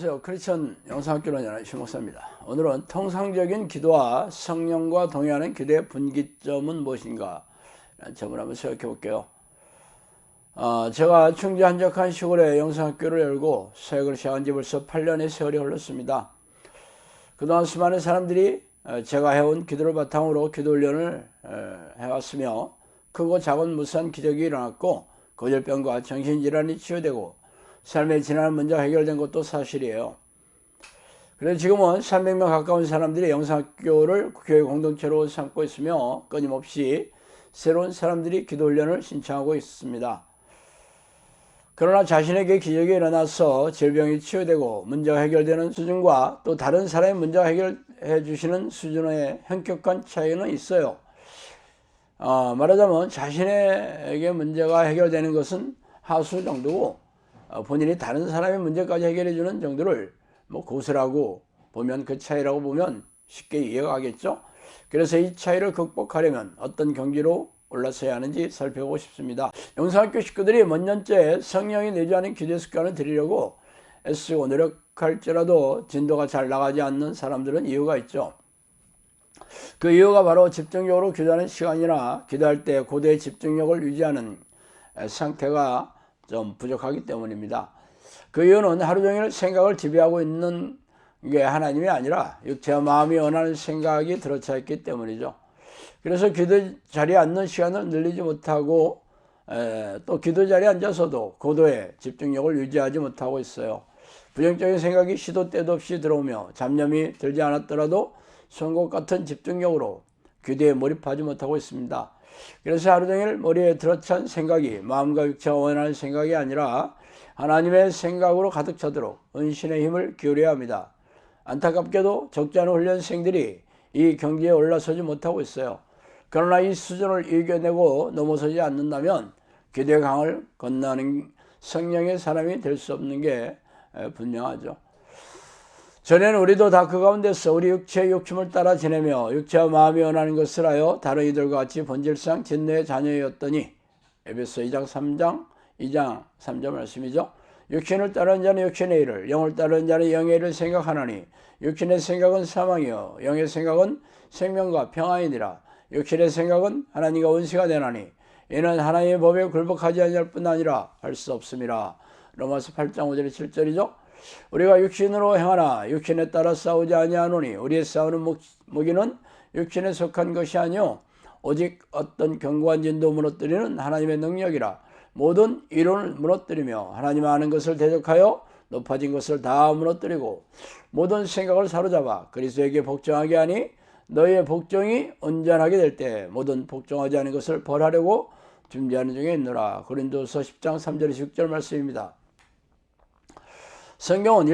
안녕하세요. 크리스천 영상학교로 연합 신목사입니다. 오늘은 통상적인 기도와 성령과 동의하는 기도의 분기점은 무엇인가 라는 점을 한번 생각해 볼게요. 제가 충주 한적한 시골에 영상학교를 열고 사역을 시작한 지 벌써 8년의 세월이 흘렀습니다. 그동안 수많은 사람들이 제가 해온 기도를 바탕으로 기도 훈련을 해왔으며 크고 작은 무수한 기적이 일어났고 고질병과 정신질환이 치유되고 삶의 지난한 문제가 해결된 것도 사실이에요. 그래서 지금은 300명 가까운 사람들이 영상학교를 교회 공동체로 삼고 있으며 끊임없이 새로운 사람들이 기도 훈련을 신청하고 있습니다. 그러나 자신에게 기적이 일어나서 질병이 치유되고 문제가 해결되는 수준과 또 다른 사람의 문제가 해결해 주시는 수준의 현격한 차이는 있어요. 말하자면 자신에게 문제가 해결되는 것은 하수 정도고 본인이 다른 사람의 문제까지 해결해 주는 정도를 고수라고 보면, 그 차이라고 보면 쉽게 이해가 가겠죠. 그래서 이 차이를 극복하려면 어떤 경지로 올라서야 하는지 살펴보고 싶습니다. 영상학교 식구들이 몇 년째 성령이 내주하는 기도 습관을 들이려고 애쓰고 노력할지라도 진도가 잘 나가지 않는 사람들은 이유가 있죠. 그 이유가 바로 집중적으로 기도하는 시간이나 기도할 때 고도의 집중력을 유지하는 상태가 좀 부족하기 때문입니다. 그 이유는 하루 종일 생각을 지배하고 있는 게 하나님이 아니라 육체와 마음이 원하는 생각이 들어차 있기 때문이죠. 그래서 기도 자리에 앉는 시간을 늘리지 못하고 또 기도 자리에 앉아서도 고도의 집중력을 유지하지 못하고 있어요. 부정적인 생각이 시도 때도 없이 들어오며 잡념이 들지 않았더라도 송곳 같은 집중력으로 기도에 몰입하지 못하고 있습니다. 그래서 하루 종일 머리에 들어찬 생각이 마음과 육체가 원하는 생각이 아니라 하나님의 생각으로 가득 차도록 은신의 힘을 기울여야 합니다. 안타깝게도 적지 않은 훈련생들이 이 경지에 올라서지 못하고 있어요. 그러나 이 수준을 이겨내고 넘어서지 않는다면 기도의 강을 건너는 성령의 사람이 될 수 없는 게 분명하죠. 전에는 우리도 다 그 가운데서 우리 육체의 욕심을 따라 지내며 육체와 마음이 원하는 것을 하여 다른 이들과 같이 본질상 진노의 자녀였더니, 에베소 2장 3절 말씀이죠. 육신을 따르는 자는 육신의 일을, 영을 따르는 자는 영의 일을 생각하나니 육신의 생각은 사망이요 영의 생각은 생명과 평안이니라. 육신의 생각은 하나님과 원수가 되나니 이는 하나님의 법에 굴복하지 아니할 뿐 아니라 할 수 없음이라. 로마서 8장 5절 7절이죠. 우리가 육신으로 행하나 육신에 따라 싸우지 아니하노니 우리의 싸우는 무기는 육신에 속한 것이 아니요 오직 어떤 견고한 진도 무너뜨리는 하나님의 능력이라. 모든 이론을 무너뜨리며 하나님 아는 것을 대적하여 높아진 것을 다 무너뜨리고 모든 생각을 사로잡아 그리스도에게 복종하게 하니 너희의 복종이 온전하게 될 때 모든 복종하지 않은 것을 벌하려고 준비하는 중에 있노라. 고린도서 10장 3절 6절 말씀입니다. 성경은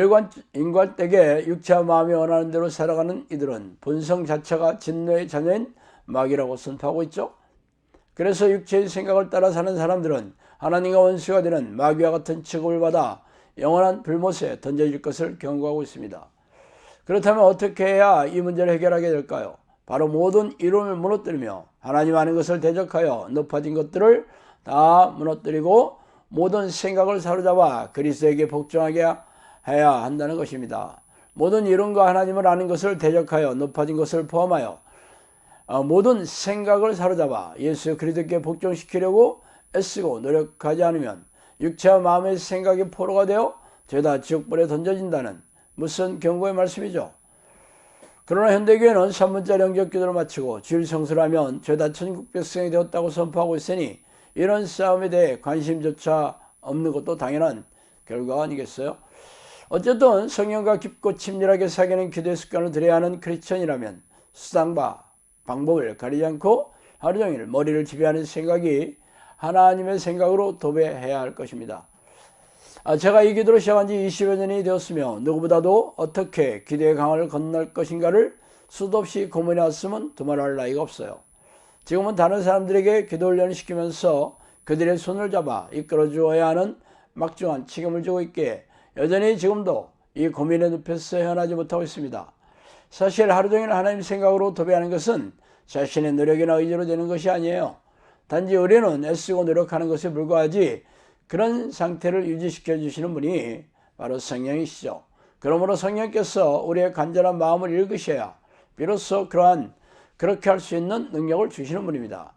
인간되게 육체와 마음이 원하는 대로 살아가는 이들은 본성 자체가 진노의 자녀인 마귀라고 선포하고 있죠. 그래서 육체의 생각을 따라 사는 사람들은 하나님과 원수가 되는 마귀와 같은 취급을 받아 영원한 불못에 던져질 것을 경고하고 있습니다. 그렇다면 어떻게 해야 이 문제를 해결하게 될까요? 바로 모든 이론을 무너뜨리며 하나님 아는 것을 대적하여 높아진 것들을 다 무너뜨리고 모든 생각을 사로잡아 그리스도에게 복종하게 해야 한다는 것입니다. 모든 이론과 하나님을 아는 것을 대적하여 높아진 것을 포함하여 모든 생각을 사로잡아 예수 그리스도께 복종시키려고 애쓰고 노력하지 않으면 육체와 마음의 생각이 포로가 되어 죄다 지옥불에 던져진다는 무슨 경고의 말씀이죠. 그러나 현대교회는 3분짜리 영적 기도를 마치고 주일 성수를 하면 죄다 천국 백성이 되었다고 선포하고 있으니 이런 싸움에 대해 관심조차 없는 것도 당연한 결과가 아니겠어요? 어쨌든 성령과 깊고 친밀하게 사귀는 기도의 습관을 들여야 하는 크리스천이라면 수단과 방법을 가리지 않고 하루 종일 머리를 지배하는 생각이 하나님의 생각으로 도배해야 할 것입니다. 제가 이 기도를 시작한 지 20여 년이 되었으며 누구보다도 어떻게 기도의 강을 건널 것인가를 수도 없이 고민해 왔으면 두말할 나위가 없어요. 지금은 다른 사람들에게 기도 훈련을 시키면서 그들의 손을 잡아 이끌어 주어야 하는 막중한 책임을 지고 있기에 여전히 지금도 이 고민의 늪에서 헤어나지 못하고 있습니다. 사실 하루 종일 하나님 생각으로 도배하는 것은 자신의 노력이나 의지로 되는 것이 아니에요. 단지 우리는 애쓰고 노력하는 것에 불과하지 그런 상태를 유지시켜 주시는 분이 바로 성령이시죠. 그러므로 성령께서 우리의 간절한 마음을 읽으셔야 비로소 그렇게 할 수 있는 능력을 주시는 분입니다.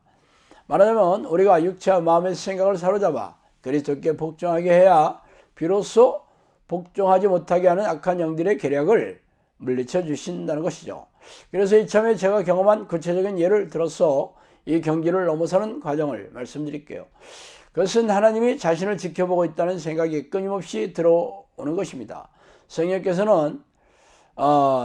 말하자면 우리가 육체와 마음의 생각을 사로잡아 그리스도께 복종하게 해야 비로소 복종하지 못하게 하는 악한 영들의 계략을 물리쳐 주신다는 것이죠. 그래서 이참에 제가 경험한 구체적인 예를 들어서 이 경지를 넘어서는 과정을 말씀드릴게요. 그것은 하나님이 자신을 지켜보고 있다는 생각이 끊임없이 들어오는 것입니다. 성령께서는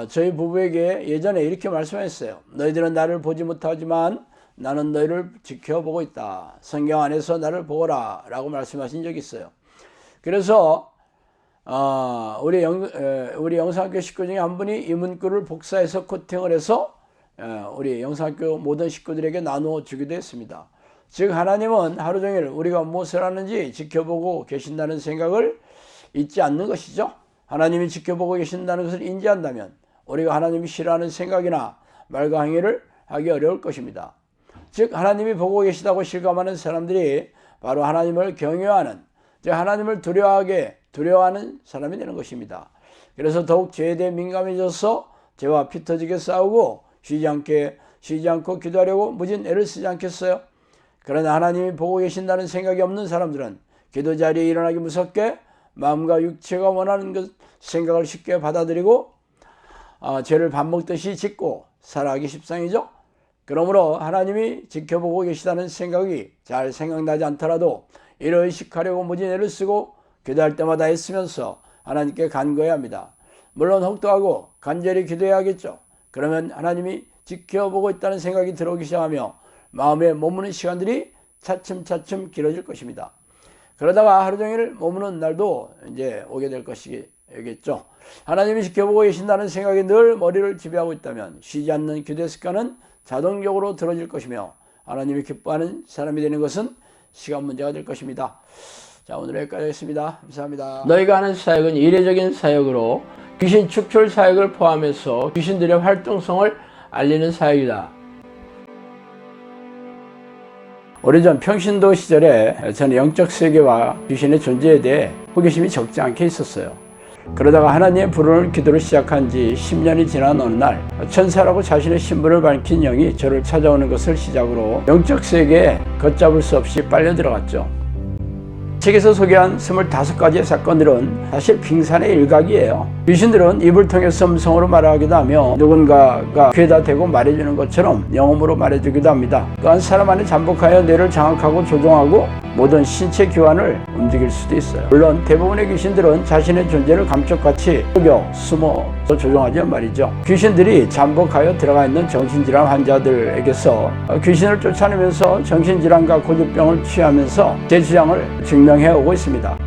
저희 부부에게 예전에 이렇게 말씀했어요. 너희들은 나를 보지 못하지만 나는 너희를 지켜보고 있다. 성경 안에서 나를 보거라 라고 말씀하신 적이 있어요. 그래서 우리 영상학교 식구 중에 한 분이 이 문구를 복사해서 코팅을 해서 우리 영상학교 모든 식구들에게 나누어 주기도 했습니다. 즉 하나님은 하루 종일 우리가 무엇을 하는지 지켜보고 계신다는 생각을 잊지 않는 것이죠. 하나님이 지켜보고 계신다는 것을 인지한다면 우리가 하나님이 싫어하는 생각이나 말과 행위를 하기 어려울 것입니다. 즉 하나님이 보고 계시다고 실감하는 사람들이 바로 하나님을 경외하는, 즉 하나님을 두려워하는 사람이 되는 것입니다. 그래서 더욱 죄에 대해 민감해져서 죄와 피 터지게 싸우고 쉬지 않고 기도하려고 무진 애를 쓰지 않겠어요? 그러나 하나님이 보고 계신다는 생각이 없는 사람들은 기도 자리에 일어나기 무섭게 마음과 육체가 원하는 생각을 쉽게 받아들이고 죄를 밥 먹듯이 짓고 살아가기 십상이죠. 그러므로 하나님이 지켜보고 계시다는 생각이 잘 생각나지 않더라도 이를 의식하려고 무진 애를 쓰고 기도할 때마다 애쓰면서 하나님께 간구해야 합니다. 물론 혹독하고 간절히 기도해야겠죠. 그러면 하나님이 지켜보고 있다는 생각이 들어오기 시작하며 마음에 머무는 시간들이 차츰차츰 길어질 것입니다. 그러다가 하루 종일 머무는 날도 이제 오게 될 것이겠죠. 하나님이 지켜보고 계신다는 생각이 늘 머리를 지배하고 있다면 쉬지 않는 기도의 습관은 자동적으로 들어질 것이며 하나님이 기뻐하는 사람이 되는 것은 시간 문제가 될 것입니다. 자, 오늘 여기까지 하겠습니다. 감사합니다. 너희가 하는 사역은 이례적인 사역으로 귀신 축출 사역을 포함해서 귀신들의 활동성을 알리는 사역이다. 오래전 평신도 시절에 저는 영적 세계와 귀신의 존재에 대해 호기심이 적지 않게 있었어요. 그러다가 하나님의 부르는 기도를 시작한 지 10년이 지난 어느 날 천사라고 자신의 신분을 밝힌 영이 저를 찾아오는 것을 시작으로 영적 세계에 걷잡을 수 없이 빨려 들어갔죠. 책에서 소개한 25가지의 사건들은 사실 빙산의 일각이에요. 귀신들은 입을 통해서 음성으로 말하기도 하며 누군가가 귀에다 대고 말해주는 것처럼 영음으로 말해주기도 합니다. 또한 사람 안에 잠복하여 뇌를 장악하고 조종하고 모든 신체 기관을 움직일 수도 있어요. 물론 대부분의 귀신들은 자신의 존재를 감쪽같이 속여 숨어서 조종하지만 말이죠. 귀신들이 잠복하여 들어가 있는 정신질환 환자들에게서 귀신을 쫓아내면서 정신질환과 고집병을 취하면서 제 주장을 증명해오고 있습니다.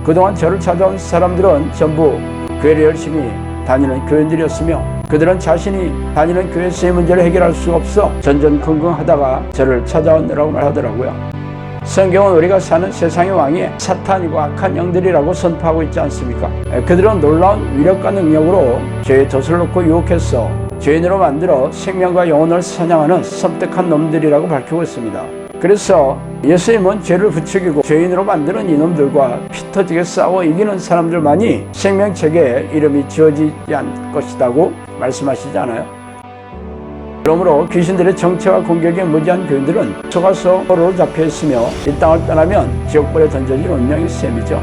그동안 저를 찾아온 사람들은 전부 교회를 열심히 다니는 교인들이었으며 그들은 자신이 다니는 교회에서의 문제를 해결할 수가 없어 전전긍긍하다가 저를 찾아오느라고 말하더라고요. 성경은 우리가 사는 세상의 왕이 사탄이고 악한 영들이라고 선포하고 있지 않습니까? 그들은 놀라운 위력과 능력으로 죄의 덫을 놓고 유혹해서 죄인으로 만들어 생명과 영혼을 사냥하는 섬뜩한 놈들이라고 밝히고 있습니다. 그래서 예수님은 죄를 부추기고 죄인으로 만드는 이놈들과 피 터지게 싸워 이기는 사람들만이 생명책에 이름이 지어지지 않을 것이라고 말씀하시지 않아요? 그러므로 귀신들의 정체와 공격에 무지한 교인들은 속아서 포로로 잡혀 있으며 이 땅을 떠나면 지옥불에 던져질 운명이 셈이죠.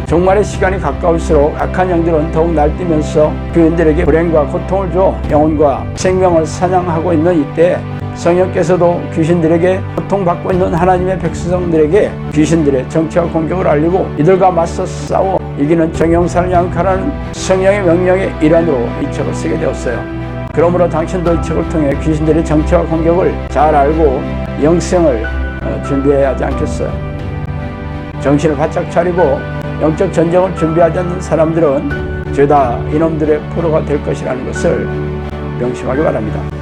종말의 시간이 가까울수록 악한 영들은 더욱 날뛰면서 교인들에게 불행과 고통을 줘 영혼과 생명을 사냥하고 있는 이때 성령께서도 귀신들에게 고통받고 있는 하나님의 백성들에게 귀신들의 정체와 공격을 알리고 이들과 맞서 싸워 이기는 정형산을 양육하라는 성령의 명령의 일환으로 이 책을 쓰게 되었어요. 그러므로 당신도 이 책을 통해 귀신들의 정체와 공격을 잘 알고 영생을 준비해야 하지 않겠어요? 정신을 바짝 차리고 영적 전쟁을 준비하지 않는 사람들은 죄다 이놈들의 포로가 될 것이라는 것을 명심하기 바랍니다.